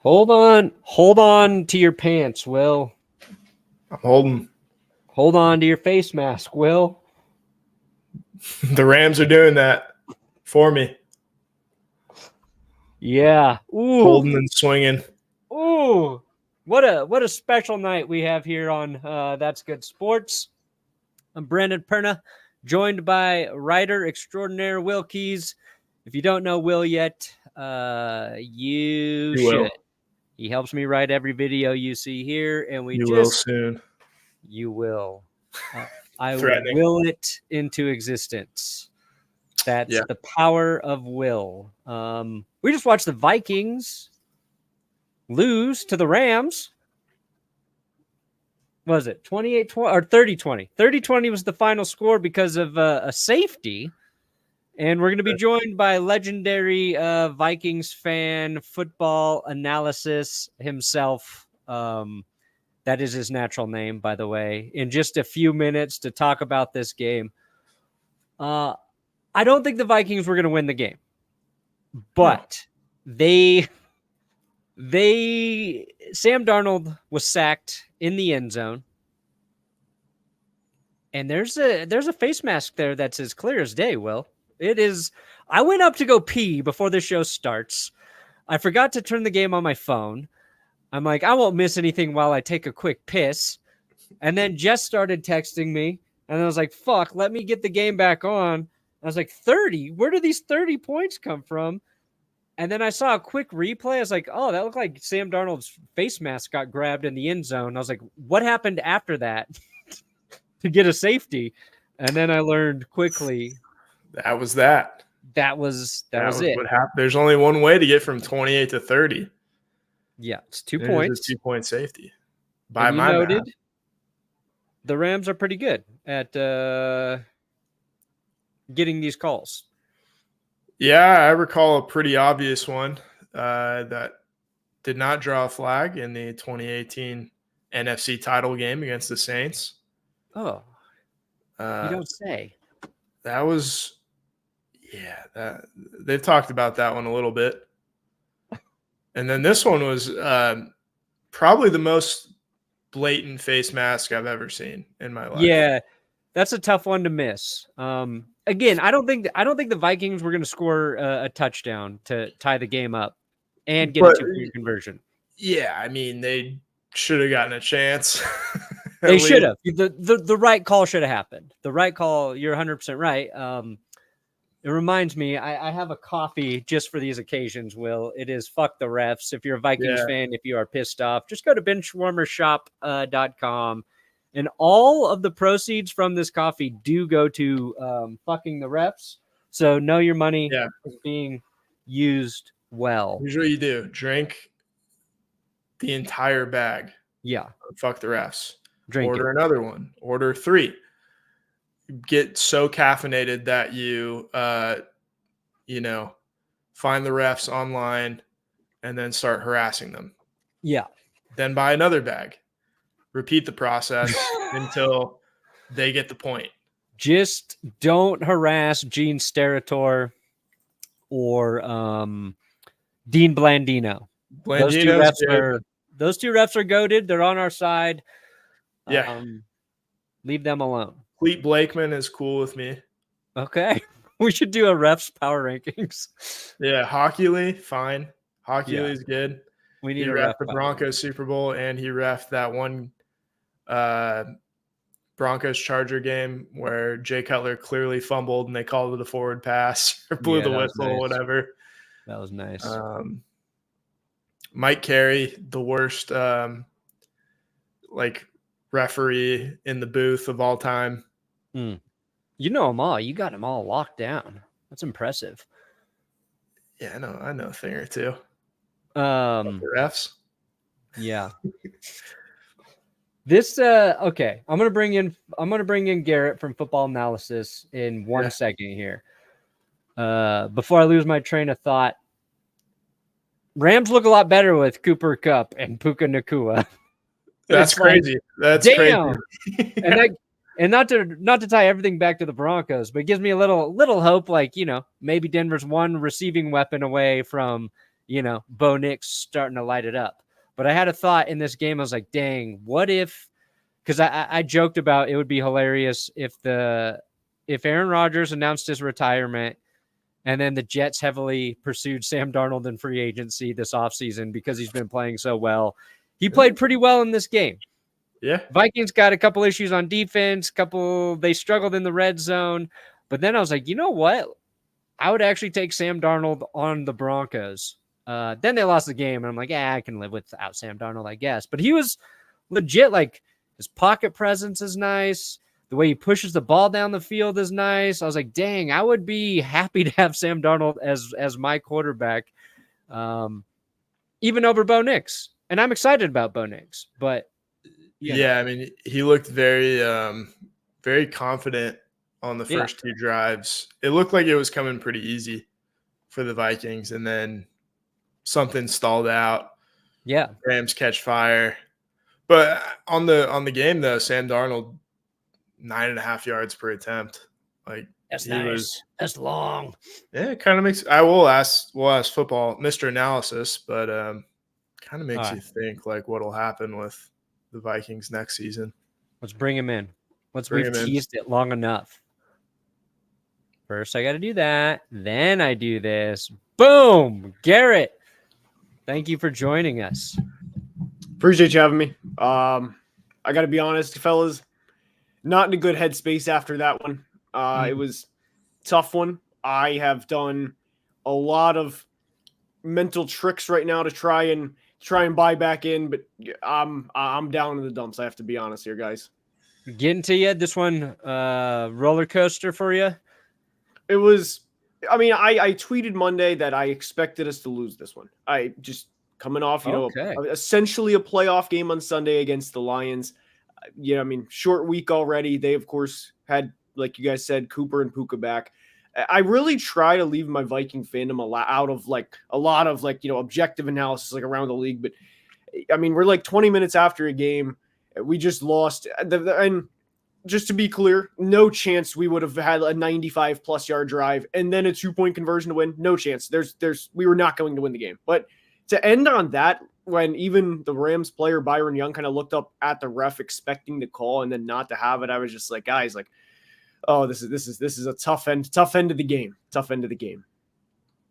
Hold on to your pants, Will. I'm holding. Hold on to your face mask, Will. The Rams are doing that for me. Yeah. Ooh. Holding and swinging. Ooh. What a special night we have here on That's Good Sports. I'm Brandon Perna, joined by writer extraordinaire Will Keys. If you don't know Will yet, you should. Will. He helps me write every video you see here, and you will soon. You will. I Threatening. will it into existence. That's the power of will. We just watched the Vikings lose to the Rams. What was it 28-20 or 30-20? 30-20 was the final score because of a safety. And we're going to be joined by legendary Vikings fan, football analysis himself. That is his natural name, by the way, in just a few minutes to talk about this game. I don't think the Vikings were going to win the game, but Sam Darnold was sacked in the end zone. And there's a face mask there that's as clear as day, Will. It is. I went up to go pee before the show starts. I forgot to turn the game on my phone. I'm like, I won't miss anything while I take a quick piss. And then Jess started texting me. And I was like, fuck, let me get the game back on. I was like, 30? Where do these 30 points come from? And then I saw a quick replay. I was like, oh, that looked like Sam Darnold's face mask got grabbed in the end zone. I was like, what happened after that to get a safety? And then I learned quickly. That was that. That was it. What happened. There's only one way to get from 28 to 30. Yeah, it's 2 points. It's a 2-point safety. By my noted, the Rams are pretty good at getting these calls. Yeah, I recall a pretty obvious one that did not draw a flag in the 2018 NFC title game against the Saints. Oh, you don't say. That was, they've talked about that one a little bit. And then this one was probably the most blatant face mask I've ever seen in my life. Yeah, that's a tough one to miss. Again, I don't think the Vikings were going to score a touchdown to tie the game up and get a 2-point conversion. Yeah, I mean, they should have gotten a chance. They should have. The right call should have happened. The right call, you're 100% right. It reminds me, I have a coffee just for these occasions, Will. It is Fuck the Refs. If you're a Vikings fan, if you are pissed off, just go to benchwarmershop.com. And all of the proceeds from this coffee do go to fucking the refs. So know your money is being used well. Here's what you do. Drink the entire bag. Yeah. Fuck the refs. Order another one. Order 3. Get so caffeinated that you, find the refs online and then start harassing them. Yeah. Then buy another bag. Repeat the process until they get the point. Just don't harass Gene Steratore or Dean Blandino. Those two refs are goated. They're on our side. Yeah. Leave them alone. Cleet Blakeman is cool with me. Okay. We should do a refs power rankings. Yeah. Hockey Lee, fine. Hockey Lee is good. We need he ref the Broncos Super Bowl, and he ref that one Broncos Charger game where Jay Cutler clearly fumbled and they called it a forward pass or blew the whistle or whatever. That was nice. Mike Carey, the worst referee in the booth of all time. You know them all. You got them all locked down. That's impressive. Yeah, I know a thing or two. The refs. Yeah. This okay. I'm gonna bring in Garrett from Football Analysis in 1 second here. Before I lose my train of thought. Rams look a lot better with Cooper Kupp and Puka Nacua. That's crazy. That's crazy. And not to tie everything back to the Broncos, but it gives me a little hope. Maybe Denver's one receiving weapon away from Bo Nix starting to light it up. But I had a thought in this game. I was like, dang, what if, because I joked about it would be hilarious if Aaron Rodgers announced his retirement and then the Jets heavily pursued Sam Darnold in free agency this offseason because he's been playing so well. He played pretty well in this game. Yeah. Vikings got a couple issues on defense, they struggled in the red zone. But then I was like, you know what? I would actually take Sam Darnold on the Broncos. Then they lost the game, and I'm like, I can live without Sam Darnold, I guess. But he was legit. Like, his pocket presence is nice. The way he pushes the ball down the field is nice. I was like, dang, I would be happy to have Sam Darnold as my quarterback, even over Bo Nix. And I'm excited about Bo Nix. But yeah, I mean, he looked very, very confident on the first two drives. It looked like it was coming pretty easy for the Vikings, and then something stalled out. Yeah, Rams catch fire. But on the game though, Sam Darnold 9.5 yards per attempt. Like, that's nice. That's long. Yeah, it kind of makes. We'll ask football Mr. Analysis, but kind of makes you think like what'll happen with the Vikings next season. Let's bring him in. We've teased it long enough. First, I got to do that. Then I do this. Boom! Garrett, thank you for joining us. Appreciate you having me. I got to be honest, fellas, not in a good headspace after that one. It was a tough one. I have done a lot of mental tricks right now to try and buy back in, but I'm down in the dumps. I have to be honest here, guys. Getting to you. This one, roller coaster for you. It was. I mean, I tweeted Monday that I expected us to lose this one. I just coming off, essentially a playoff game on Sunday against the Lions. I mean, short week already. They of course had, like you guys said, Cooper and Puka back. I really try to leave my Viking fandom out of like a lot of like, objective analysis like around the league. But I mean, we're like 20 minutes after a game. We just lost. And just to be clear, no chance we would have had a 95+ yard drive and then a 2-point conversion to win. No chance. We were not going to win the game. But to end on that, when even the Rams player Byron Young kind of looked up at the ref expecting the call and then not to have it, I was just like, guys, like, oh, this is a tough end of the game. Tough end of the game.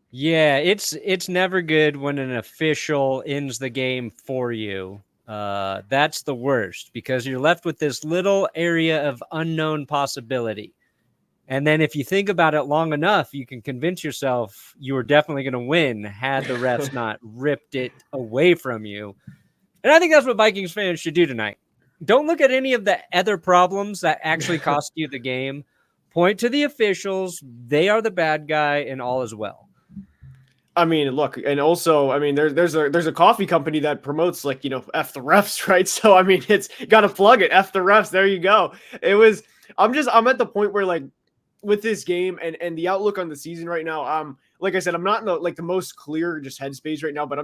Yeah, it's never good when an official ends the game for you. That's the worst because you're left with this little area of unknown possibility. And then if you think about it long enough, you can convince yourself you were definitely going to win had the refs not ripped it away from you. And I think that's what Vikings fans should do tonight. Don't look at any of the other problems that actually cost you the game. Point to the officials. They are the bad guy and all is well. I mean, look, and also, I mean, there's a coffee company that promotes like, F the refs, right? So, I mean, it's got to plug it. F the refs. There you go. I'm at the point where like with this game and the outlook on the season right now, like I said, I'm not in the most clear just headspace right now, but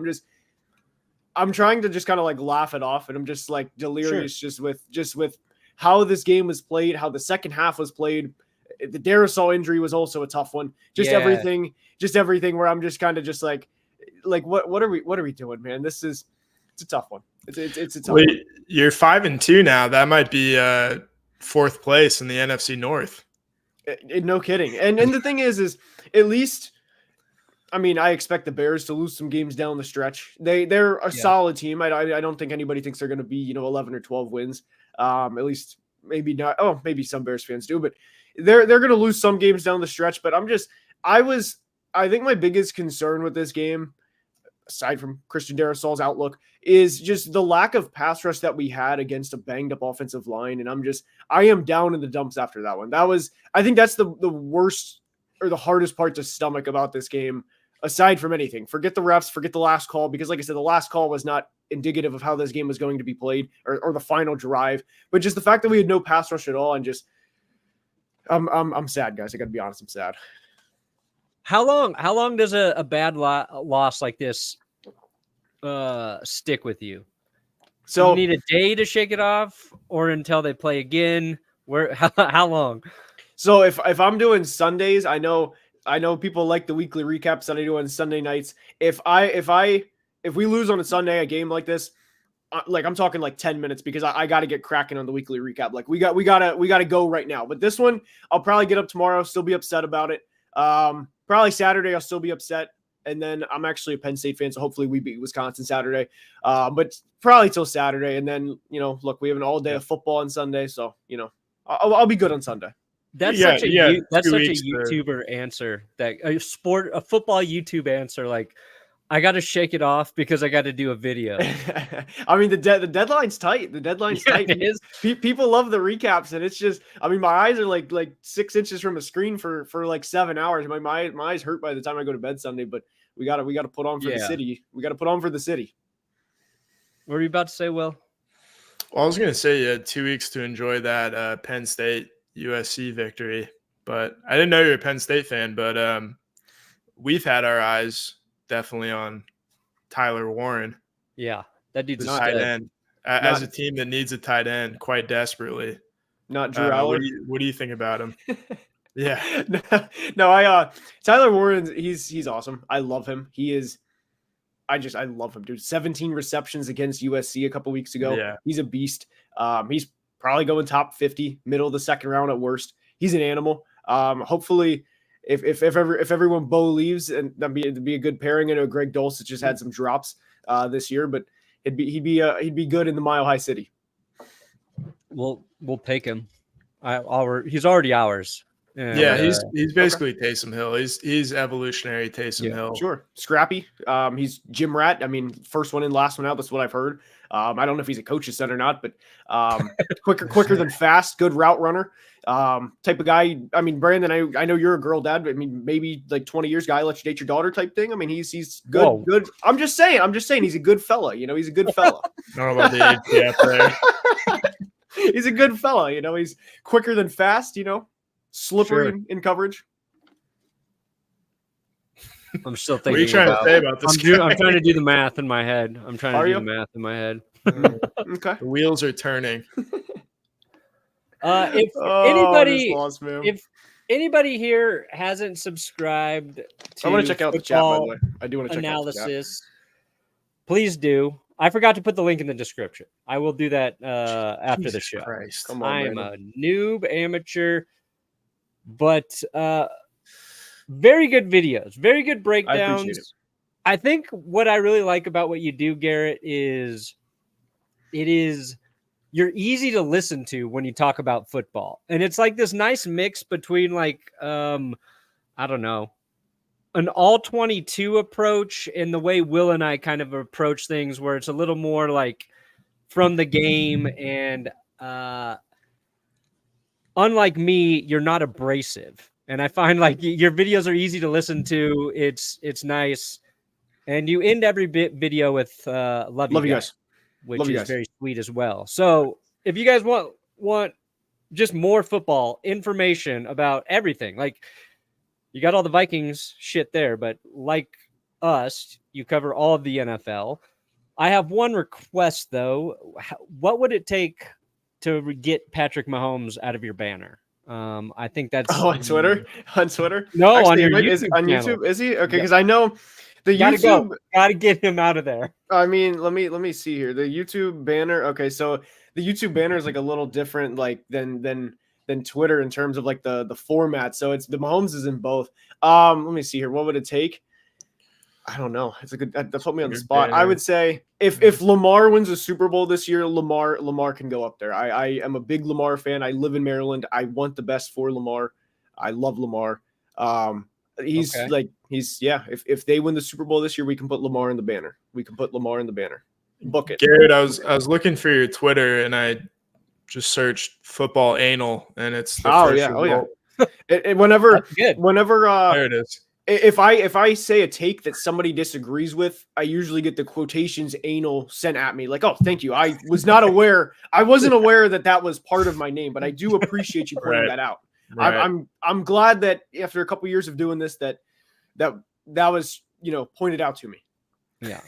I'm trying to just kind of like laugh it off. And I'm just like delirious just with how this game was played, how the second half was played. The Darrisaw injury was also a tough one. Everything where I'm just kind of just like what are we doing, man? It's a tough one. It's a tough one. You're 5-2 now. That might be fourth place in the NFC North. No kidding. And the thing is at least, I mean, I expect the Bears to lose some games down the stretch. They're a solid team. I don't think anybody thinks they're going to be 11 or 12 wins. At least maybe not. Oh, maybe some Bears fans do, but they're going to lose some games down the stretch. But I think my biggest concern with this game, aside from Christian Darrisaw's outlook, is just the lack of pass rush that we had against a banged up offensive line. And I am down in the dumps after that one. I think that's the worst or the hardest part to stomach about this game, aside from anything. Forget the refs, forget the last call, because like I said, the last call was not indicative of how this game was going to be played or the final drive, but just the fact that we had no pass rush at all. And just, I'm sad, guys. I gotta be honest. I'm sad. How long does a bad loss like this stick with you? So you need a day to shake it off, or until they play again? How long? So if I'm doing Sundays, I know I know people like the weekly recaps that I do on Sunday nights. If we lose on a Sunday, a game like this, like I'm talking like 10 minutes because I got to get cracking on the weekly recap. Like we gotta go right now. But this one, I'll probably get up tomorrow, still be upset about it. Probably Saturday, I'll still be upset. And then I'm actually a Penn State fan, so hopefully we beat Wisconsin Saturday. But probably till Saturday. And then, look, we have an all day of football on Sunday. So, I'll be good on Sunday. That's such a YouTuber answer, that a football YouTube answer. Like, I got to shake it off because I got to do a video. I mean, the deadline's tight. The deadline's tight. It is. People love the recaps, and it's just, I mean, my eyes are like 6 inches from a screen for like 7 hours. My eyes hurt by the time I go to bed Sunday, but we got to put on for the city. We got to put on for the city. What were you about to say, Will? Well, I was going to say you had 2 weeks to enjoy that Penn State USC victory, but I didn't know you're a Penn State fan, but we've had our eyes definitely on Tyler Warren. Yeah, that dude's the tight end. As a team that needs a tight end quite desperately. Not Drew Aller. What do you think about him? Yeah. No, Tyler Warren, he's awesome. I love him. I love him, dude. 17 receptions against USC a couple weeks ago. Yeah. He's a beast. He's probably going top 50, middle of the second round at worst. He's an animal. Hopefully, if everyone Bo leaves, and it'd be a good pairing. I know Greg Dulcich just had some drops this year, but he'd be good in the Mile High City. We'll take him. He's already ours. Yeah, he's basically Taysom Hill. He's evolutionary Taysom Hill. Sure. Scrappy. He's Jim Rat. I mean, first one in, last one out. That's what I've heard. I don't know if he's a coach's son or not, but quicker than fast, good route runner. Type of guy. I mean, Brandon, I know you're a girl dad, but I mean, maybe like 20 years guy let you date your daughter type thing. I mean, he's good. Whoa. Good. I'm just saying he's a good fella. He's a good fella. I don't know about the age gap there. He's a good fella. He's quicker than fast. Slippery in coverage. I'm still thinking. What are you trying to say about this? I'm trying to do the math in my head. Okay. The wheels are turning. If anybody here hasn't subscribed to I want to check out the chat, by the way. I do want to check analysis, out the chat. Please do. I forgot to put the link in the description. I will do that after the show. Come on, I'm a noob amateur, but very good videos, very good breakdowns. I think what I really like about what you do, Garrett, is you're easy to listen to when you talk about football. And it's like this nice mix between like, I don't know, an all 22 approach and the way Will and I kind of approach things, where it's a little more like from the game. And unlike me, you're not abrasive. And I find like your videos are easy to listen to. It's nice. And you end every video with love you guys. Which is very sweet as well. So if you guys want just more football information about everything, like you got all the Vikings shit there, but like us, you cover all of the NFL. I have one request though. What would it take to get Patrick Mahomes out of your banner? I think that's on Twitter. On Twitter? No, actually, on YouTube. Is he? Okay, because I know the YouTube gotta get him out of there. I mean, let me see here. The YouTube banner. Okay, so the YouTube banner is like a little different, like than Twitter in terms of like the format. So it's the Mahomes is in both. Let me see here. What would it take? I don't know. It's a good. That put me on the spot. I would say if Lamar wins a Super Bowl this year, Lamar can go up there. I am a big Lamar fan. I live in Maryland. I want the best for Lamar. I love Lamar. He's okay. If they win the Super Bowl this year, we can put Lamar in the banner. Book it. Garrett, I was looking for your Twitter and I just searched football anal and it's the first result. Whenever there it is. If I say a take that somebody disagrees with, I usually get the quotations anal sent at me. Like, oh, thank you. I wasn't aware that was part of my name, but I do appreciate you pointing that out. Right. I'm glad that after a couple years of doing this, that was pointed out to me. Yeah.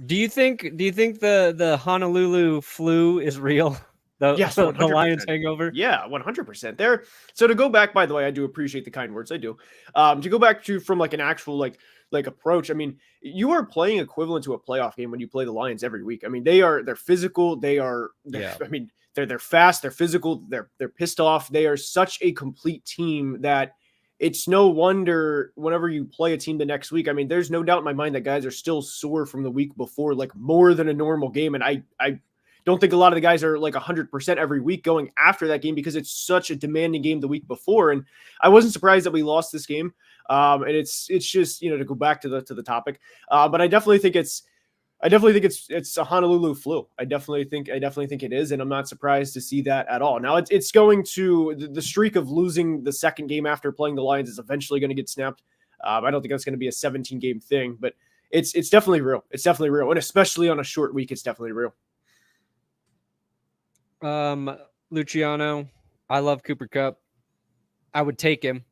Do you think the Honolulu flu is real? The Lions hangover. Yeah, 100%. There. So to go back, by the way, I do appreciate the kind words. I do. To go back to from like an actual like approach. I mean, you are playing equivalent to a playoff game when you play the Lions every week. I mean, they're physical. I mean, they're fast. They're physical. They're pissed off. They are such a complete team that it's no wonder whenever you play a team the next week. I mean, there's no doubt in my mind that guys are still sore from the week before, like more than a normal game. And I don't think a lot of the guys are like 100% every week going after that game because it's such a demanding game the week before. And I wasn't surprised that we lost this game. And it's just, to go back to the topic. But I definitely think it's a Honolulu flu. I definitely think it is. And I'm not surprised to see that at all. Now it's going to the streak of losing the second game after playing the Lions is eventually going to get snapped. I don't think that's going to be a 17 game thing, but it's definitely real. It's definitely real. And especially on a short week, it's definitely real. Luciano, I love Cooper Kupp. I would take him.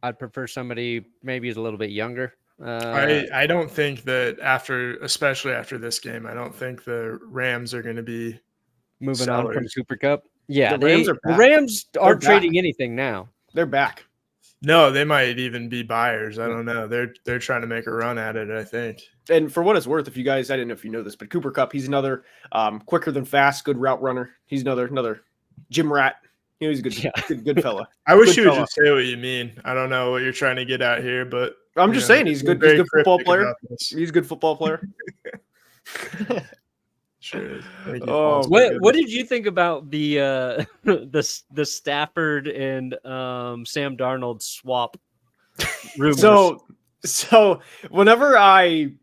I'd prefer somebody maybe a little bit younger. I don't think that especially after this game, I don't think the Rams are going to be moving on from Cooper Kupp. Yeah, the Rams aren't trading anything now. They're back. No, they might even be buyers. I don't know. They're trying to make a run at it, I think. And for what it's worth, if you guys, I didn't know if you know this, but Cooper Kupp, he's another quicker than fast, good route runner. He's another gym rat. He's a good fella. I wish you would just say what you mean. I don't know what you're trying to get at here, but I'm just saying he's good. He's a good football player. He's a good football player. Sure. What did you think about the Stafford and Sam Darnold swap rumors? So whenever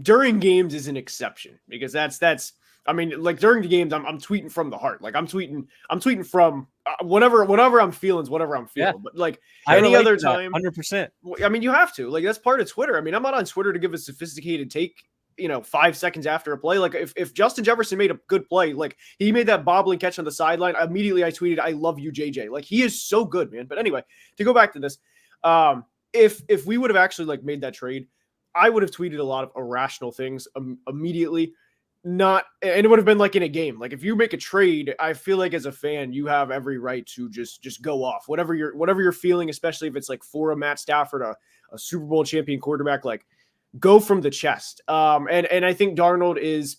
during games is an exception because that's I mean, like during the games, I'm tweeting from the heart. Like I'm tweeting from whatever I'm feeling is whatever I'm feeling. Yeah. But like any other time, 100%. I mean, you have to. Like that's part of Twitter. I mean, I'm not on Twitter to give a sophisticated take. 5 seconds after a play. Like if Justin Jefferson made a good play, like he made that bobbling catch on the sideline, immediately I tweeted, "I love you, JJ." Like he is so good, man. But anyway, to go back to this, if we would have actually like made that trade, I would have tweeted a lot of irrational things immediately. And it would have been like in a game. Like if you make a trade, I feel like as a fan, you have every right to just go off. Whatever you're feeling, especially if it's like for a Matt Stafford, a Super Bowl champion quarterback, like go from the chest. And I think Darnold's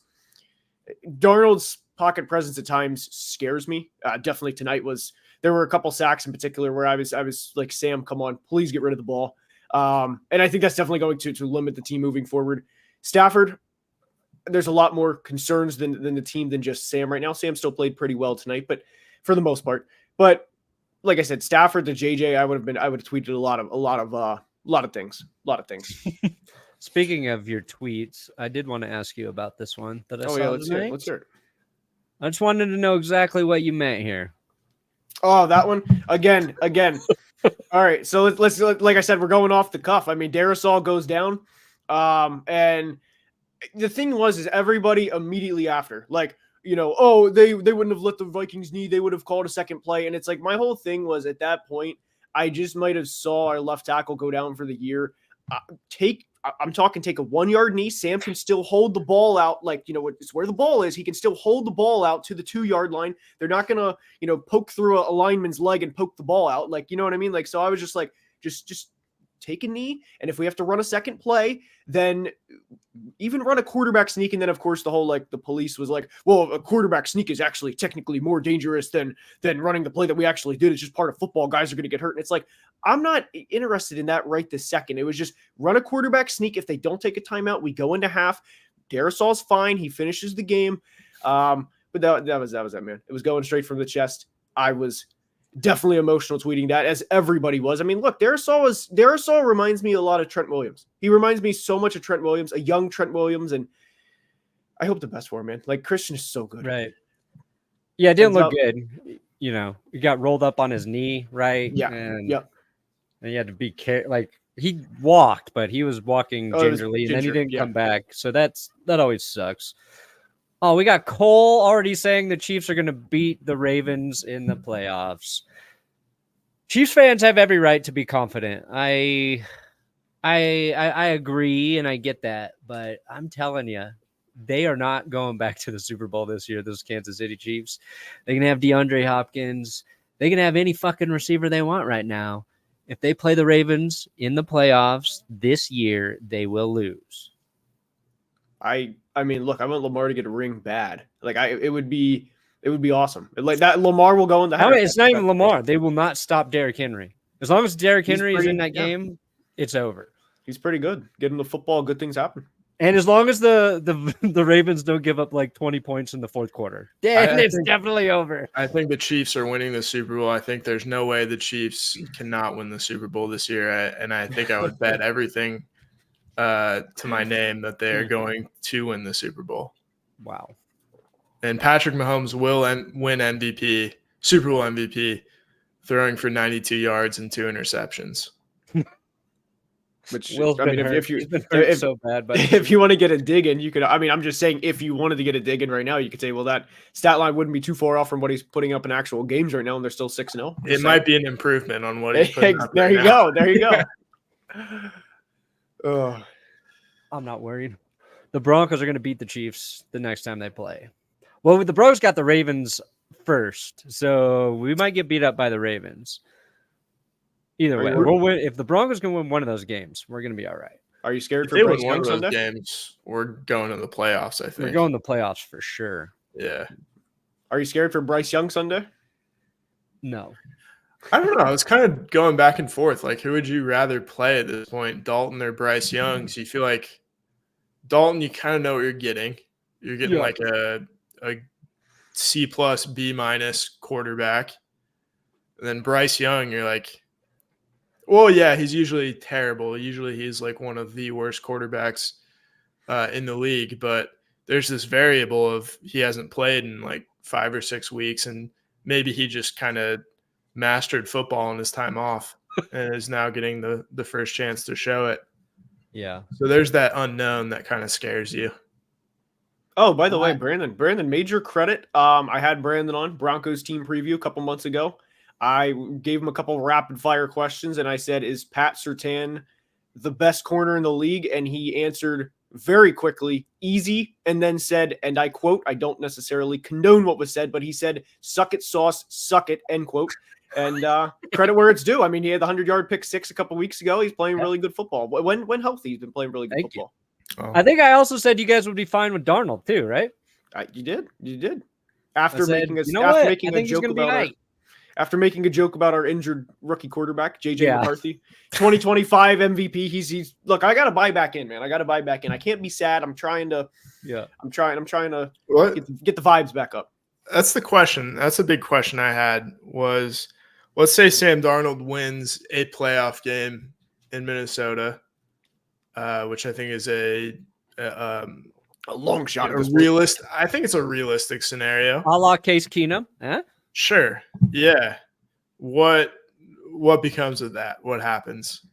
pocket presence at times scares me. Definitely tonight there were a couple sacks in particular where I was like, Sam, come on, please get rid of the ball. And I think that's definitely going to limit the team moving forward. Stafford, there's a lot more concerns than the team than just Sam right now. Sam still played pretty well tonight, but for the most part. But like I said, Stafford to JJ, I would have tweeted a lot of things. Speaking of your tweets, I did want to ask you about this one that I saw. Let's hear it. I just wanted to know exactly what you meant here. Oh, that one again. All right, so let's like I said, we're going off the cuff. I mean, Darrisaw goes down, and the thing is everybody immediately after, like, they wouldn't have let the Vikings knee. They would have called a second play, and it's like my whole thing was at that point, I just might have saw our left tackle go down for the year. Take a 1 yard knee. Sam can still hold the ball out. Like, it's where the ball is. He can still hold the ball out to the 2 yard line. They're not going to, poke through a lineman's leg and poke the ball out. Like, you know what I mean? Like, so I was just like, just take a knee. And if we have to run a second play, then even run a quarterback sneak. And then of course the whole, the police was like, well, a quarterback sneak is actually technically more dangerous than running the play that we actually did. It's just part of football. Guys are going to get hurt. And it's like, I'm not interested in that right this second. It was just run a quarterback sneak. If they don't take a timeout, we go into half. Darrisaw's fine. He finishes the game. But that was that, man. It was going straight from the chest. I was definitely emotional tweeting that, as everybody was. I mean, look, Darrisaw reminds me a lot of Trent Williams. He reminds me so much of Trent Williams, a young Trent Williams, and I hope the best for him, man. Like, Christian is so good. Right. Yeah, it didn't look good. He got rolled up on his knee, right? Yeah. And he had to be like he walked, but he was walking gingerly, and then he didn't come back. So that always sucks. Oh, we got Cole already saying the Chiefs are going to beat the Ravens in the playoffs. Chiefs fans have every right to be confident. I agree, and I get that, but I'm telling you, they are not going back to the Super Bowl this year, those Kansas City Chiefs. They can have DeAndre Hopkins. They can have any fucking receiver they want right now. If they play the Ravens in the playoffs this year, they will lose. I mean, look, I want Lamar to get a ring bad. Like it would be awesome. Like that, Lamar will go in the header. It's not even Lamar. They will not stop Derrick Henry. As long as Derrick Henry is in that game, it's over. He's pretty good. Get him the football, good things happen. And as long as the Ravens don't give up like 20 points in the fourth quarter, it's definitely over. I think the Chiefs are winning the Super Bowl. I think there's no way the Chiefs cannot win the Super Bowl this year. And I think I would bet everything to my name that they are going to win the Super Bowl. Wow. And Patrick Mahomes will win MVP, Super Bowl MVP, throwing for 92 yards and 2 interceptions. Which Will's I mean, if so bad, but if you want to get a dig in, you could. I mean, I'm just saying, if you wanted to get a dig in right now, you could say, well, that stat line wouldn't be too far off from what he's putting up in actual games right now, and they're still 6-0. It might be an improvement on what he's putting up. There you go. There you go. I'm not worried. The Broncos are going to beat the Chiefs the next time they play. Well, the Bros got the Ravens first, so we might get beat up by the Ravens. Either way, we'll win. If the Broncos can win one of those games, we're going to be all right. Are you scared for Bryce Bryce Young Young Sunday? Sunday? Games, we're going to the playoffs, I think. We're going to the playoffs for sure. Yeah. Are you scared for Bryce Young Sunday? No. I don't know. I was kind of going back and forth. Like, who would you rather play at this point, Dalton or Bryce Young? So you feel like Dalton, you kind of know what you're getting. You're getting like a C+, B- quarterback. And then Bryce Young, you're like, well, yeah, he's usually terrible. Usually he's like one of the worst quarterbacks in the league. But there's this variable of he hasn't played in like 5 or 6 weeks, and maybe he just kind of mastered football in his time off and is now getting the first chance to show it. Yeah. So there's that unknown that kind of scares you. Oh, by the way, Brandon, major credit. I had Brandon on Broncos team preview a couple months ago. I gave him a couple rapid fire questions, and I said, is Pat Surtain the best corner in the league? And he answered very quickly, easy, and then said, and I quote, I don't necessarily condone what was said, but he said, suck it, Sauce, suck it, end quote. And credit where it's due. I mean, he had the 100-yard pick six a couple weeks ago. He's playing really good football. When healthy, he's been playing really good football. Oh. I think I also said you guys would be fine with Darnold too, right? You did. After making a joke about our injured rookie quarterback, JJ McCarthy, 2025 MVP. He's look. I got to buy back in, man. I got to buy back in. I can't be sad. I'm trying to get the vibes back up. That's the question. That's a big question I had was, let's say Sam Darnold wins a playoff game in Minnesota, which I think is a long shot. I think it's a realistic scenario. A la Case Keenum. Huh? Sure. Yeah. What becomes of that? What happens?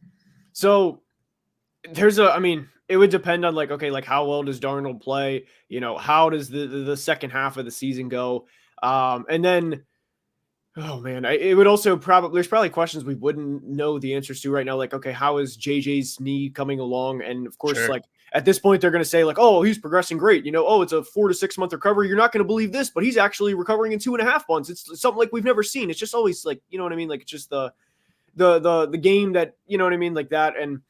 So it would depend on how well does Darnold play? How does the second half of the season go? And then, oh man, it would also there's probably questions we wouldn't know the answers to right now. Like, okay, how is JJ's knee coming along? And of course, sure. At this point, they're going to say oh, he's progressing great. It's a 4 to 6 month recovery. You're not going to believe this, but he's actually recovering in 2.5 months. It's something like we've never seen. It's just always you know what I mean? Like, it's just the game that, you know what I mean? Like that. And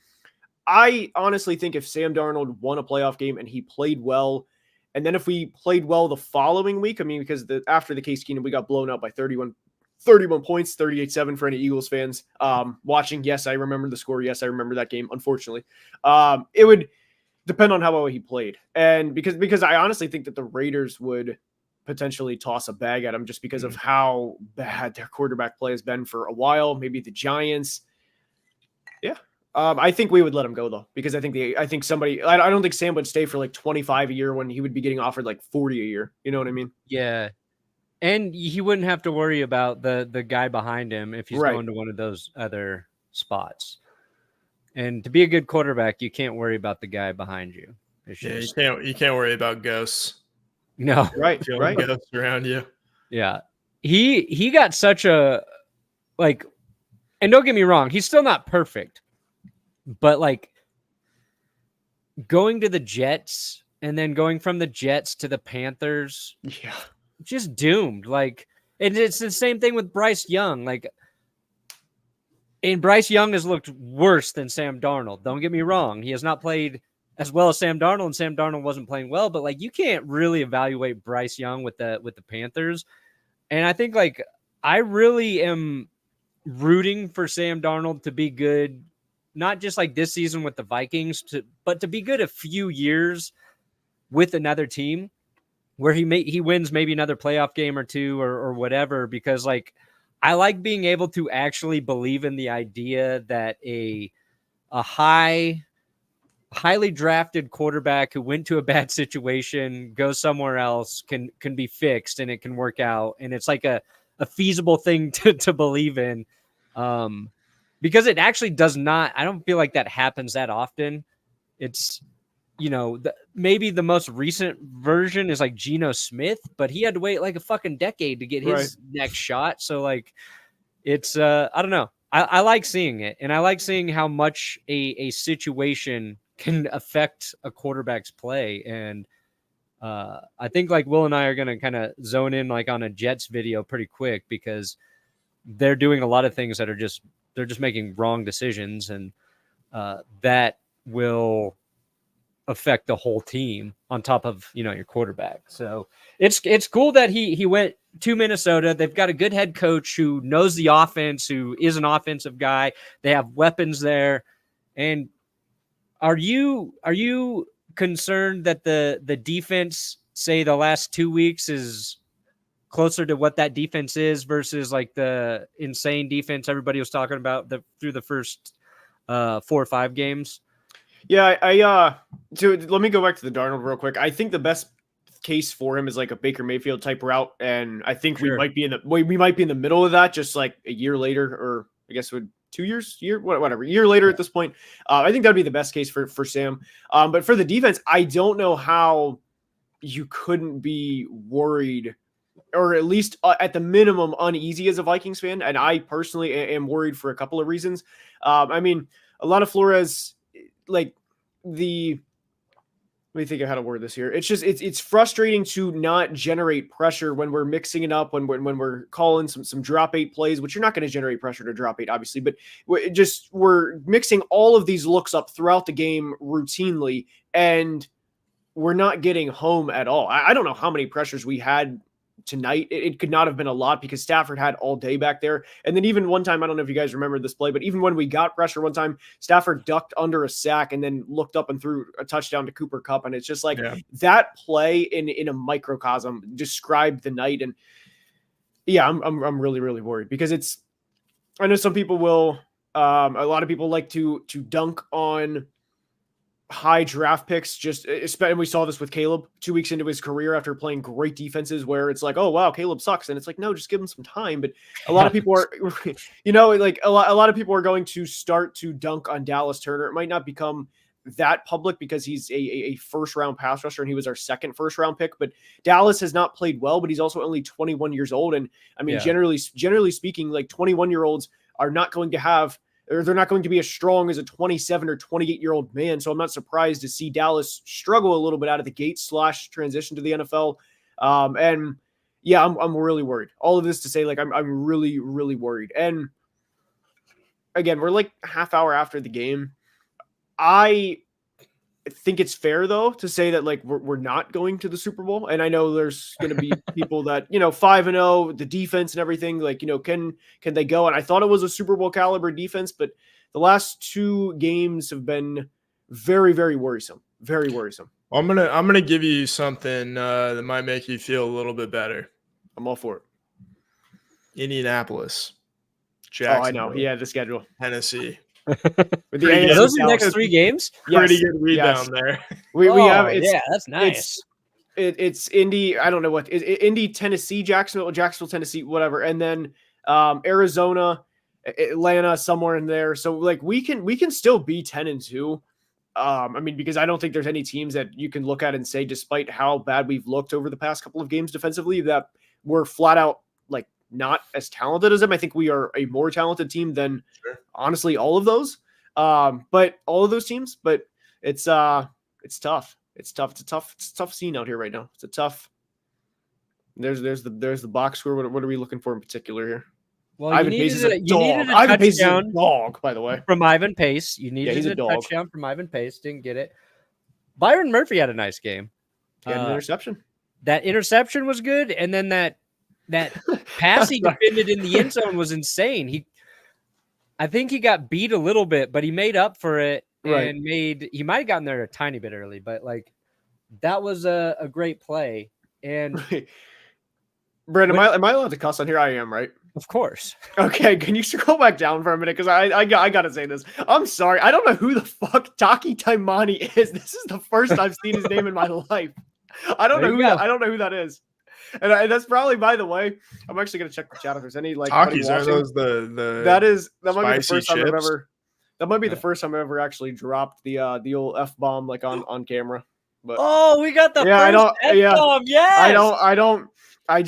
I honestly think if Sam Darnold won a playoff game and he played well, and then if we played well the following week, because after the Case Keenum, we got blown out by 31 points, 38-7 for any Eagles fans watching. Yes, I remember the score. Yes, I remember that game. Unfortunately, it would depend on how well he played. And because I honestly think that the Raiders would potentially toss a bag at him just because of how bad their quarterback play has been for a while. Maybe the Giants. Yeah. I think we would let him go though, because I don't think Sam would stay for 25 a year when he would be getting offered 40 a year. You know what I mean? Yeah. And he wouldn't have to worry about the guy behind him if he's going to one of those other spots. And to be a good quarterback, you can't worry about the guy behind you. You can't worry about ghosts. No. Right. Ghosts around you. Yeah. He got such a and don't get me wrong, he's still not perfect. But going to the Jets and then going from the Jets to the Panthers, Yeah, just doomed. Like, and it's the same thing with Bryce Young. Like, and Bryce Young has looked worse than Sam Darnold. Don't get me wrong; he has not played as well as Sam Darnold, and Sam Darnold wasn't playing well. But like, you can't really evaluate Bryce Young with the Panthers. And I think like I really am rooting for Sam Darnold to be good, not just like this season with the Vikings, but to be good a few years with another team where he wins maybe another playoff game or two or whatever, because like I like being able to actually believe in the idea that a highly drafted quarterback who went to a bad situation, goes somewhere else, can be fixed and it can work out. And it's like a feasible thing to believe in. Because it actually does not, I don't feel like that happens that often. It's, maybe the most recent version is like Geno Smith, but he had to wait like a fucking decade to get his next shot. So like, it's, I don't know. I like seeing it. And I like seeing how much a situation can affect a quarterback's play. And I think like Will and I are going to kind of zone in like on a Jets video pretty quick, because they're doing a lot of things that are they're just making wrong decisions. And that will affect the whole team on top of, your quarterback. So it's cool that he went to Minnesota. They've got a good head coach who knows the offense, who is an offensive guy. They have weapons there. And are you concerned that the defense, say the last 2 weeks, is closer to what that defense is versus like the insane defense everybody was talking about through the first 4 or 5 games? Yeah, let me go back to the Darnold real quick. I think the best case for him is like a Baker Mayfield type route, and I think we might be in the middle of that, just like a year later, or I guess 2 years, whatever, year later at this point. I think that'd be the best case for Sam. But for the defense, I don't know how you couldn't be worried, or at least at the minimum uneasy as a Vikings fan. And I personally am worried for a couple of reasons. I mean, a lot of Flores, like let me think of how to word this here. It's just, it's frustrating to not generate pressure when we're mixing it up, when we're calling some drop 8 plays, which you're not going to generate pressure to drop 8, obviously, but we're mixing all of these looks up throughout the game routinely, and we're not getting home at all. I don't know how many pressures we had tonight. It could not have been a lot, because Stafford had all day back there. And then even one time, I don't know if you guys remember this play, but even when we got pressure one time, Stafford ducked under a sack and then looked up and threw a touchdown to Cooper Kupp. And it's just like that play in a microcosm described the night. And yeah, I'm really, really worried, because I know some people will, a lot of people like to dunk on high draft picks, and we saw this with Caleb 2 weeks into his career after playing great defenses, where it's like, oh wow, Caleb sucks. And it's like, no, just give him some time. But a lot of people are, like a lot of people are going to start to dunk on Dallas Turner. It might not become that public because he's a first round pass rusher and he was our second first round pick, but Dallas has not played well, but he's also only 21 years old. And I mean, generally speaking, like 21-year-olds are not going to have, or they're not going to be as strong as a 27 or 28-year-old man. So I'm not surprised to see Dallas struggle a little bit out of the gate / transition to the NFL. And yeah, I'm really worried. All of this to say, like, I'm really, really worried. And again, we're like half hour after the game. I think it's fair though to say that like we're not going to the Super Bowl. And I know there's going to be people that, 5-0, the defense and everything, like, can they go? And I thought it was a Super Bowl caliber defense, but the last 2 games have been very, very worrisome. Very worrisome. I'm going to give you something that might make you feel a little bit better. I'm all for it. Indianapolis, Jacksonville. Oh, I know. Yeah, the schedule. Those are the next 3 games? Pretty good read down there. We have that's nice. It's Indy. I don't know what Indy, Tennessee, Jacksonville, Tennessee, whatever, and then Arizona, Atlanta, somewhere in there. So like we can still be 10-2. I mean, because I don't think there's any teams that you can look at and say, despite how bad we've looked over the past couple of games defensively, that we're flat out like not as talented as them. I think we are a more talented team than honestly all of those. But all of those teams, but it's tough. It's tough. It's a tough scene out here right now. It's a tough. There's the box score. What are we looking for in particular here? Well, Ivan Pace is a dog. Ivan Pace is a dog, by the way. From Ivan Pace. You needed a touchdown from Ivan Pace. Didn't get it. Byron Murphy had a nice game. He had an interception. That interception was good, and then that pass he defended in the end zone was insane. I think he got beat a little bit, but he made up for it and he might have gotten there a tiny bit early, but like that was a great play. And Brandon, am I allowed to cuss on here? I am, right? Of course. Okay, can you scroll back down for a minute? Because I gotta say this. I'm sorry. I don't know who the fuck Taki Taimani is. This is the first I've seen his name in my life. I don't know who that is. And that's probably, by the way, I'm actually gonna check the chat if there's any like Takis. Are those the that might be the first chips? time I've ever. That might be the first time I've ever actually dropped the old F-bomb like on camera. But we got the first F-bomb. Yes. I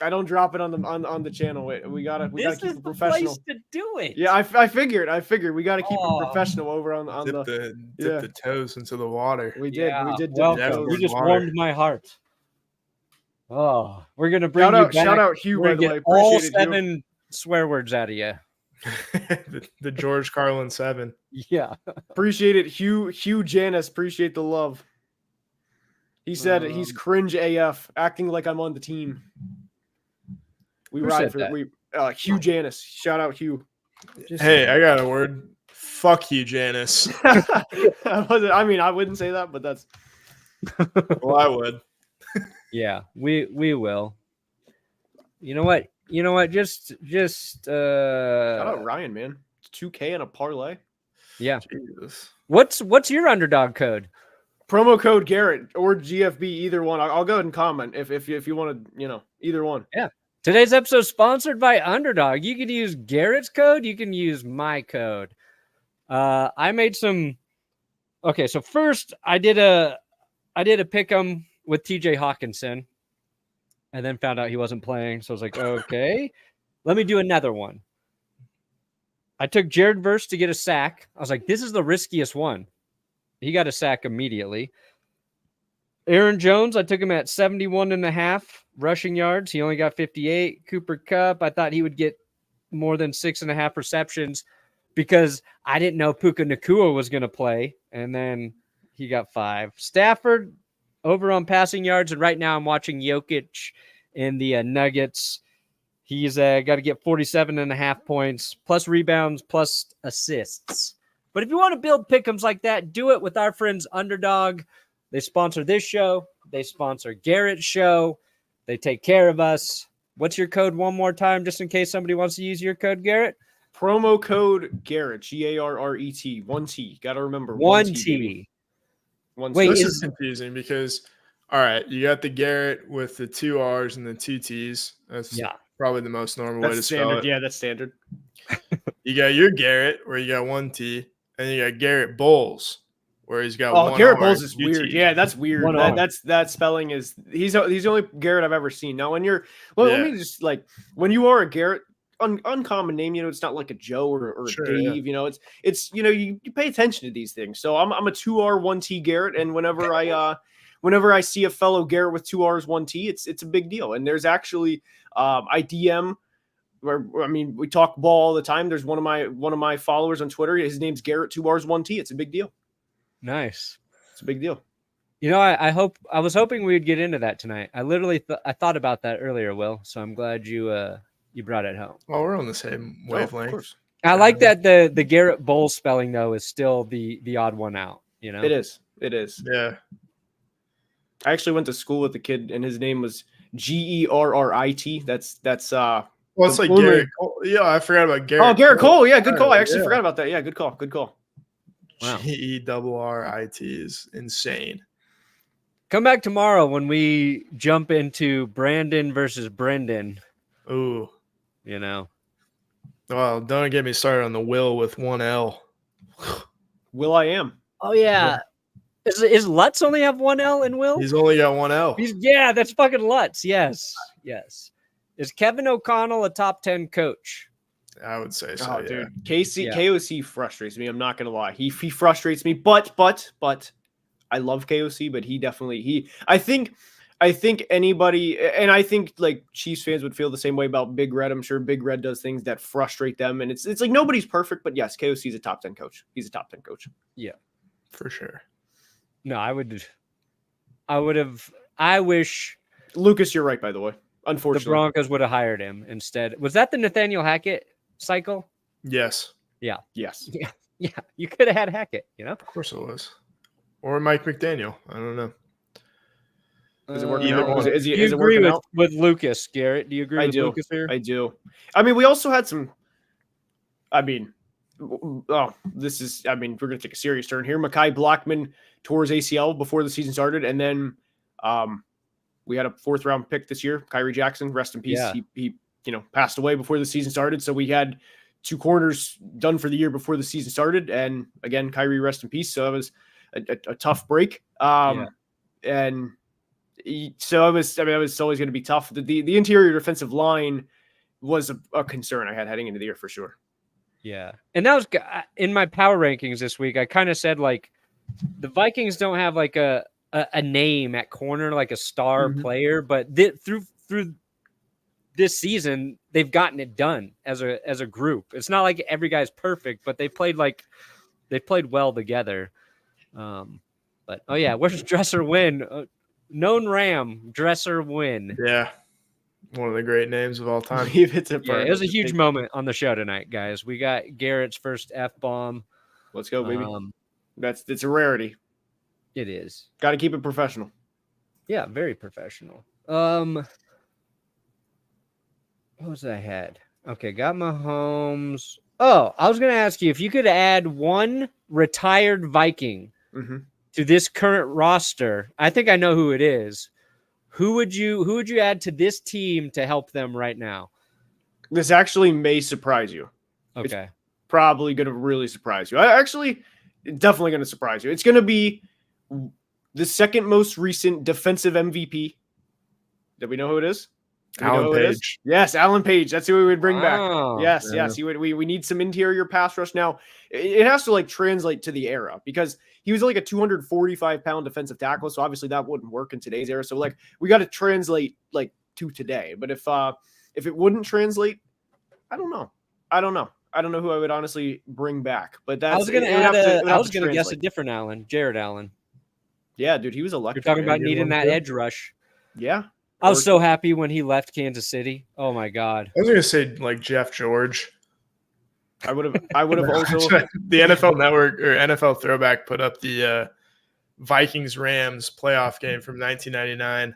don't drop it on the channel. We gotta keep it professional. Place to do it. Yeah, I figured we gotta keep it professional over on dip the toes into the water. We did. Yeah. We did. Welcome. You just warmed my heart. Oh, we're gonna bring you back. Shout out Hugh, by the way. All 7 swear words out of you. the George Carlin 7. Yeah, appreciate it, Hugh Janis. Appreciate the love. He said he's cringe AF, acting like I'm on the team. We ride for Hugh Janis. Shout out Hugh. Hey, I got a word. Fuck Hugh Janis. I wouldn't say that, but that's. Well, I would. Yeah, we will. You know what? Just shout out Ryan, man. 2K and a parlay. Yeah. Jesus. What's your underdog code? Promo code Garrett or GFB, either one. I'll go ahead and comment if you want to, either one. Yeah. Today's episode is sponsored by Underdog. You can use Garrett's code. You can use my code. I made some. Okay, so first I did a pick'em with TJ Hawkinson, and then found out he wasn't playing. So I was like, okay, let me do another one. I took Jared Verse to get a sack. I was like, this is the riskiest one. He got a sack immediately. Aaron Jones, I took him at 71.5 rushing yards. He only got 58. Cooper Kupp, I thought he would get more than 6.5 receptions because I didn't know Puka Nacua was going to play. And then he got 5. Stafford, over on passing yards. And right now I'm watching Jokic in the Nuggets. He's got to get 47.5 points, plus rebounds, plus assists. But if you want to build pick'ems like that, do it with our friends Underdog. They sponsor this show. They sponsor Garrett's show. They take care of us. What's your code one more time, just in case somebody wants to use your code, Garrett? Promo code Garrett, Garret, 1T. Got to remember 1T. Wait, this is confusing because, all right, you got the Garrett with the 2 R's and the 2 T's. That's probably the most normal way to spell it. Yeah, that's standard. You got your Garrett where you got 1 T, and you got Garrett Bowles where he's got 1 Garrett R Bowles is weird. T. Yeah, that's weird. That spelling is he's the only Garrett I've ever seen. Now when you're let me just when you are a Garrett, uncommon name, it's not like a Joe or a Dave, it's you pay attention to these things. So I'm a 2R 1T Garrett, and whenever I see a fellow Garrett with 2 R's 1T, it's a big deal. And there's actually I DM we talk ball all the time. There's one of my followers on Twitter. His name's Garrett 2 R's 1T. It's a big deal. Nice. It's a big deal. I was hoping we would get into that tonight. I literally I thought about that earlier, Will. So I'm glad you brought it home. Well, we're on the same wavelength. Of course. I like that the Garrett Bowles spelling though is still the odd one out. It is. Yeah. I actually went to school with a kid, and his name was Gerrit. That's well, it's like Garrett Cole. Yeah, I forgot about Garrett. Oh, Garrett Cole. Yeah, good call. I actually forgot about that. Yeah, good call. Wow. Gerrit is insane. Come back tomorrow when we jump into Brandon versus Brendan. Ooh. Well, don't get me started on the Will with 1 L. Will I am. Oh, yeah. Is Lutz only have 1 L in Will? He's only got 1 L. That's fucking Lutz. Yes. Is Kevin O'Connell a top 10 coach? I would say so. Oh, dude. KOC frustrates me. I'm not gonna lie. He frustrates me, but I love KOC, but I think anybody, and I think like Chiefs fans would feel the same way about Big Red. I'm sure Big Red does things that frustrate them, and it's like nobody's perfect, but yes, KOC is a top 10 coach. He's a top 10 coach. Yeah, for sure. No, I wish Lucas, you're right, by the way. Unfortunately, the Broncos would have hired him instead. Was that the Nathaniel Hackett cycle? Yes. Yeah. Yes. Yeah. You could have had Hackett, Of course it was. Or Mike McDaniel. I don't know. Is it working out? one. Do you agree with Lucas, Garrett? Do you agree with Lucas here? I do. I mean, we also had some. I mean, we're going to take a serious turn here. Mekhi Blackman tore his ACL before the season started, and then we had a 4th round pick this year, Kyrie Jackson. Rest in peace. Yeah. He passed away before the season started, so we had 2 corners done for the year before the season started, and again, Kyrie, rest in peace. So it was a tough break. And so it was always going to be tough. The interior defensive line was a concern I had heading into the year for sure. Yeah. And that was in my power rankings this week. I kind of said like the Vikings don't have like a name at corner, like a star player, but through this season, they've gotten it done as a group. It's not like every guy's perfect, but they played well together. But where's Dresser Win? Known Ram, Dresser Win. Yeah. One of the great names of all time. It was a huge moment on the show tonight, guys. We got Garrett's first F-bomb. Let's go, baby. It's a rarity. It is. Got to keep it professional. Yeah, very professional. What was I had? Okay, got Mahomes. Oh, I was going to ask you if you could add one retired Viking to this current roster. I think I know who it is. Who would you add to this team to help them right now? This actually may surprise you. Okay. It's probably going to really surprise you. Definitely going to surprise you. It's going to be the second most recent defensive MVP. Do we know who it is? Alan Page. Yes, Alan Page. That's who we would bring back. Yes. We need some interior pass rush. Now, it has to translate to the era because he was like a 245-pound defensive tackle. So obviously that wouldn't work in today's era. So we got to translate to today. But if it wouldn't translate, I don't know. I don't know who I would honestly bring back. But that's I was going to guess a different Allen, Jared Allen. Yeah, dude, he was electric. You're talking about needing that edge rush. Yeah. I was so happy when he left Kansas City. Oh my God. I was going to say Jeff George. I would have also the NFL Network or NFL Throwback put up the Vikings Rams playoff game from 1999,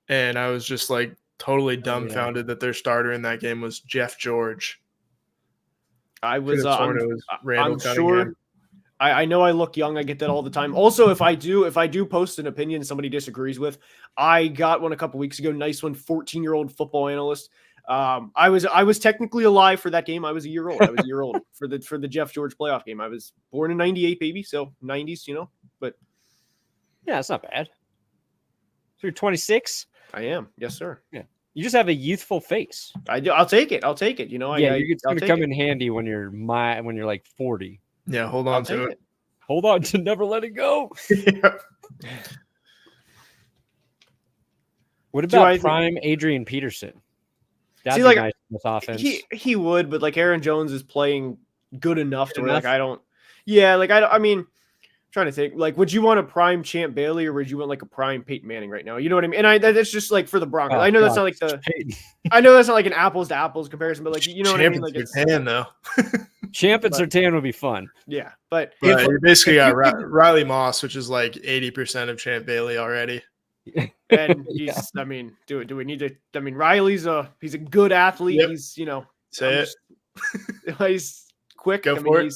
and I was just totally dumbfounded that their starter in that game was Jeff George. I'm sure. I know I look young. I get that all the time. Also, if I do post an opinion somebody disagrees with, I got one a couple weeks ago. Nice one, 14-year-old football analyst. I was technically alive for that game. I was a year old. for the Jeff George playoff game. I was born in 98, baby. So 90s, but yeah, it's not bad. So you're 26? I am. Yes, sir. Yeah. You just have a youthful face. I do. I'll take it. It's going to come in handy when you're 40. Yeah, hold on to it. Hold on to never let it go. Yeah. What about prime Adrian Peterson? That'd be nice with offense. He would, but Aaron Jones is playing good enough to where I don't. Yeah, I mean, I'm trying to think. Would you want a prime Champ Bailey or would you want a prime Peyton Manning right now? You know what I mean? And that's just for the Broncos. I know that's not I know that's not an apples to apples comparison, but you know what I mean? It's Sertan though. Champ and Sertan would be fun. Yeah, but you basically got Riley Moss, which is 80% of Champ Bailey already. And he's, I mean, do we need to? I mean, Riley's he's a good athlete. Yep. He's say it. He's quick. Go for it.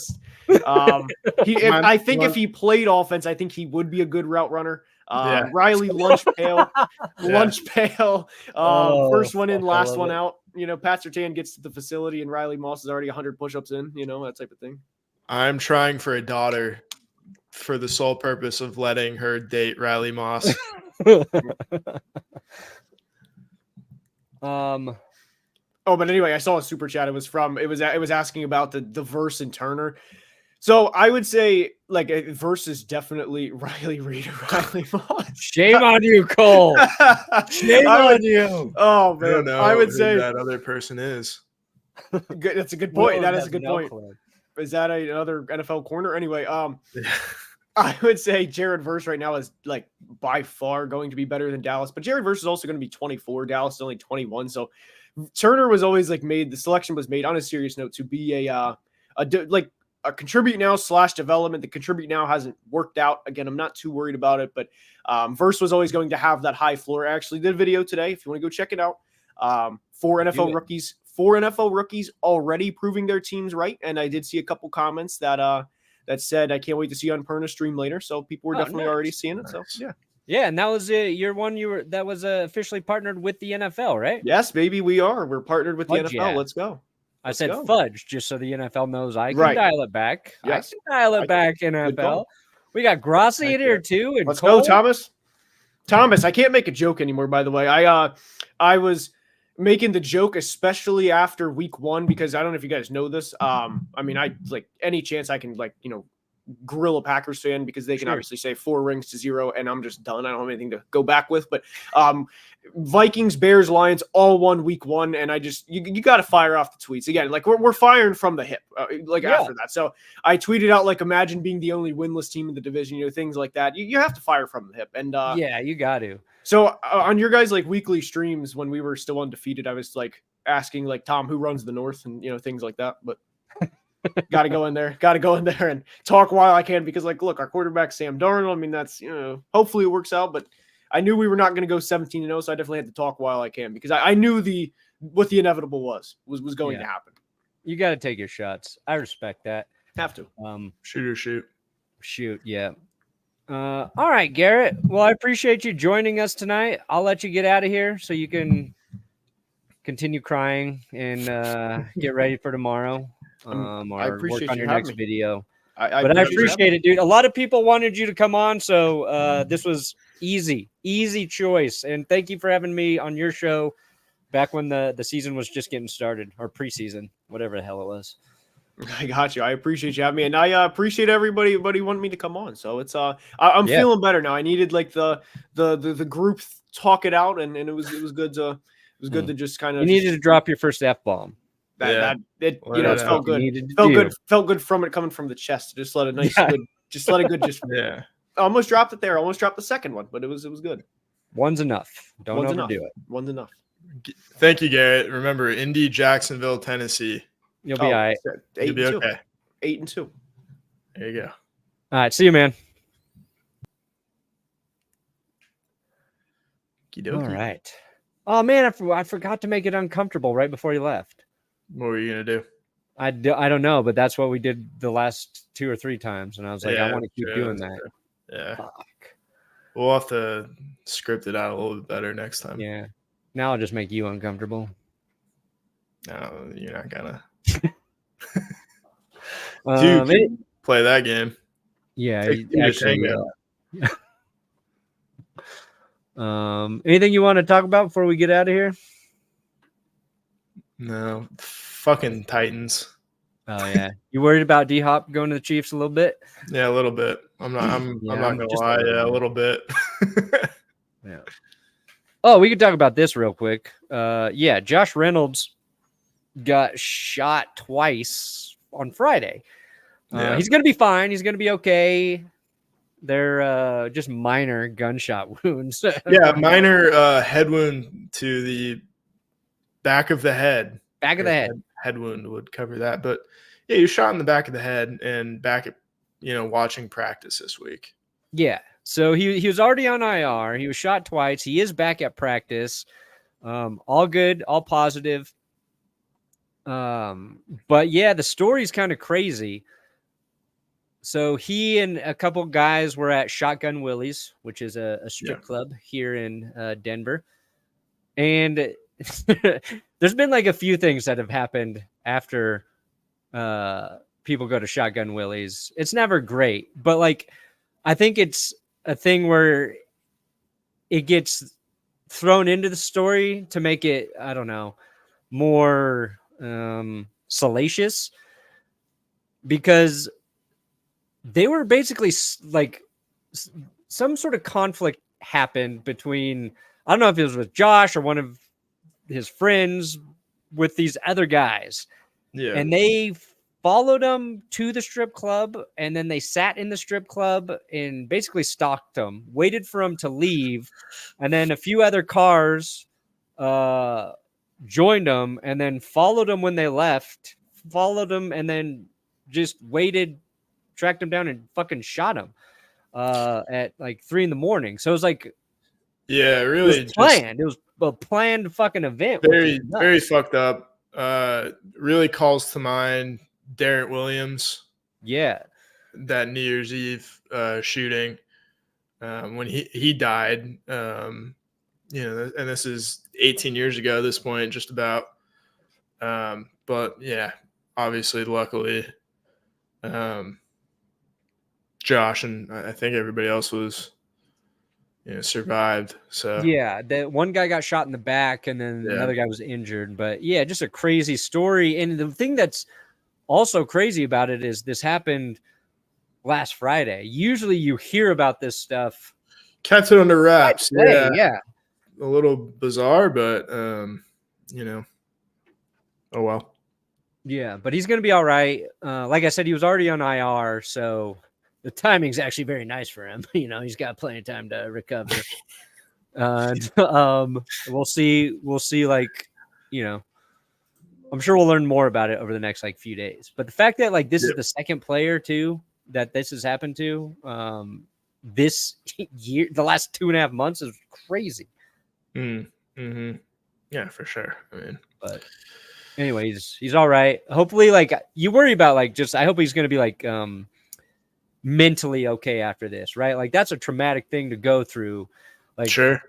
I think if he played offense, I think he would be a good route runner. Riley lunch pail, first one in, last one out. Pat Surtain gets to the facility and Riley Moss is already 100 push-ups in. That type of thing. I'm trying for a daughter for the sole purpose of letting her date Riley Moss. But anyway, I saw a super chat. It was asking about the verse in Turner. So I would say like versus definitely Riley Reid or Riley Moss. Shame on you, Cole. Shame on you. Oh I don't man, know I would who say that other person is. that's a good point. Will That is has a good no point. clue. Is that another NFL corner? Anyway, I would say Jared Verse right now is like by far going to be better than Dallas, but Jared Verse is also going to be 24. Dallas is only 21. So Turner was always like the selection was made on a serious note to be a contribute now / development. The contribute now hasn't worked out. Again, I'm not too worried about it, but Verse was always going to have that high floor. I actually did a video today. If you want to go check it out, four NFL rookies already proving their teams right. And I did see a couple comments that said, I can't wait to see you on Perna stream later. So people were definitely already seeing it. So yeah. Yeah, and that was your one. That was officially partnered with the NFL, right? Yes, baby, we are. We're partnered with the NFL. Yeah. Let's go. I said fudge just so the NFL knows I can Right. dial it back. Yes. I can dial it back, NFL. We got Grossi in here too. And let's Cole. go, Thomas. Thomas, I can't make a joke anymore, by the way. I was making the joke, especially after week 1, because I don't know if you guys know this. I mean, I like any chance I can grill a Packers fan because they can obviously say 4 rings to 0 and I'm just done. I don't have anything to go back with, but Vikings, Bears, Lions all won week 1. And I just, you got to fire off the tweets again. Like we're firing from the hip after that. So I tweeted out, like, imagine being the only winless team in the division, things like that. You have to fire from the hip. And yeah, you got to. So on your guys' like weekly streams, when we were still undefeated, I was like asking like Tom, who runs the North and, things like that, but got to go in there and talk while I can, because like, look, our quarterback, Sam Darnold, I mean, that's, hopefully it works out, but I knew we were not going to go 17-0. So I definitely had to talk while I can, because I knew what the inevitable was going to happen. You got to take your shots. I respect that. Have to. Shoot. Yeah. All right, Garrett. Well, I appreciate you joining us tonight. I'll let you get out of here so you can continue crying and get ready for tomorrow. I appreciate work on you your having next me. video. I appreciate it, dude. A lot of people wanted you to come on, so this was easy choice. And thank you for having me on your show back when the season was just getting started, or preseason, whatever the hell it was. I got you. I appreciate you having me, and I appreciate everybody wanting me to come on. So it's I'm feeling better now. I needed like the group talk it out, and it was good to to just kind of. You needed to drop your first F-bomb. It felt good. Felt good from it coming from the chest. Just let it good. I almost dropped it there. Almost dropped the second one, but it was good. One's enough. Don't overdo it. One's enough. Thank you, Garrett. Remember, Indy, Jacksonville, Tennessee. You'll be all right. You'll be okay. 8-2. There you go. All right. See you, man. Okey-dokey. All right. Oh man, I forgot to make it uncomfortable right before you left. What were you gonna do? I don't know, but that's what we did the last 2 or 3 times, and I was like, I want to keep doing that. Yeah. Fuck. We'll have to script it out a little bit better next time. Yeah. Now I'll just make you uncomfortable. No, you're not gonna. Play that game. Yeah. Actually, anything you want to talk about before we get out of here? No. Fucking Titans. Oh yeah. You worried about D-Hop going to the Chiefs a little bit? Yeah, a little bit. I'm not gonna lie. Yeah, a little bit. Yeah. Oh, we could talk about this real quick. Josh Reynolds got shot twice on Friday. He's gonna be fine. He's gonna be okay. They're just minor gunshot wounds. Yeah, minor head wound to the back of the head. Back of the head. Head wound would cover that. But yeah, he was shot in the back of the head and back at watching practice this week. Yeah. So he was already on IR. He was shot twice. He is back at practice. All good, all positive. But yeah, the story's kind of crazy. So he and a couple guys were at Shotgun Willie's, which is a strip club here in Denver. And there's been like a few things that have happened after people go to Shotgun Willie's. It's never great, but like I think it's a thing where it gets thrown into the story to make it, I don't know, more salacious, because they were basically like some sort of conflict happened between, I don't know if it was with Josh or one of his friends with these other guys. Yeah. And they followed him to the strip club, and then they sat in the strip club and basically stalked him, waited for him to leave, and then a few other cars joined them and then followed them when they left, followed them, and then just waited, tracked him down, and fucking shot him at like 3 a.m. So it was like, yeah, really, it was planned. It was a planned fucking event. Very fucked up. Really calls to mind Garrett Williams. Yeah. That New Year's Eve shooting when he died. And this is 18 years ago at this point, just about. But yeah, obviously, luckily, Josh and I think everybody else was, survived. So yeah, that one guy got shot in the back, and then another guy was injured. But yeah, just a crazy story. And the thing that's also crazy about it is this happened last Friday. Usually, you hear about this stuff, kept it under wraps. Yeah, a little bizarre, but oh well. Yeah, but he's going to be all right. Like I said, he was already on IR, so the timing's actually very nice for him. He's got plenty of time to recover. We'll see. Like, I'm sure we'll learn more about it over the next few days. But the fact that this is the second player too that this has happened to this year, the last 2.5 months, is crazy. Mm-hmm. Yeah, for sure. But anyway, he's all right. Hopefully, you worry about I hope he's going to be mentally okay after this, right? That's a traumatic thing to go through. Sure,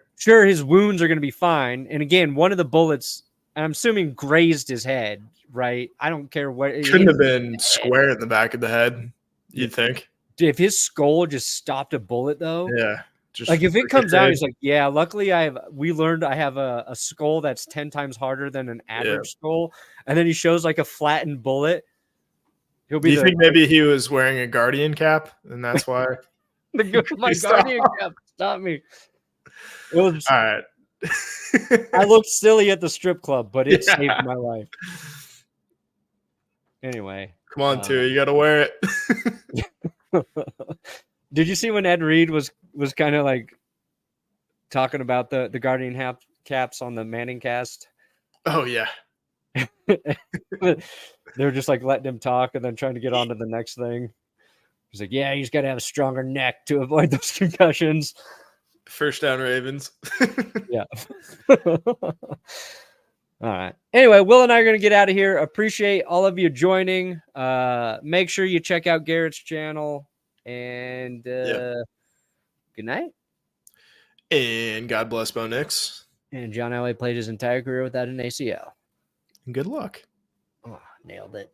his wounds are going to be fine. And again, one of the bullets, I'm assuming, grazed his head, right? I don't care what. It couldn't have been square in the back of the head, you'd think. If his skull just stopped a bullet, though. Yeah. Just if it comes out, he's like, yeah, luckily I have a skull that's 10 times harder than an average skull. And then he shows a flattened bullet. He'll be. Do you think maybe he was wearing a Guardian cap and that's why? My Guardian cap stopped me. It was all right. I looked silly at the strip club, but it saved my life. Anyway. Come on, too. You got to wear it. Did you see when Ed Reed was kind of talking about the Guardian caps on the Manning cast? Oh, yeah. They were just letting him talk and then trying to get on to the next thing. He's like, yeah, he's got to have a stronger neck to avoid those concussions. First down, Ravens. Yeah. All right. Anyway, Will and I are going to get out of here. Appreciate all of you joining. Make sure you check out Garrett's channel. And good night. And God bless Bo Nix. And John Elway played his entire career without an ACL. Good luck. Oh, nailed it.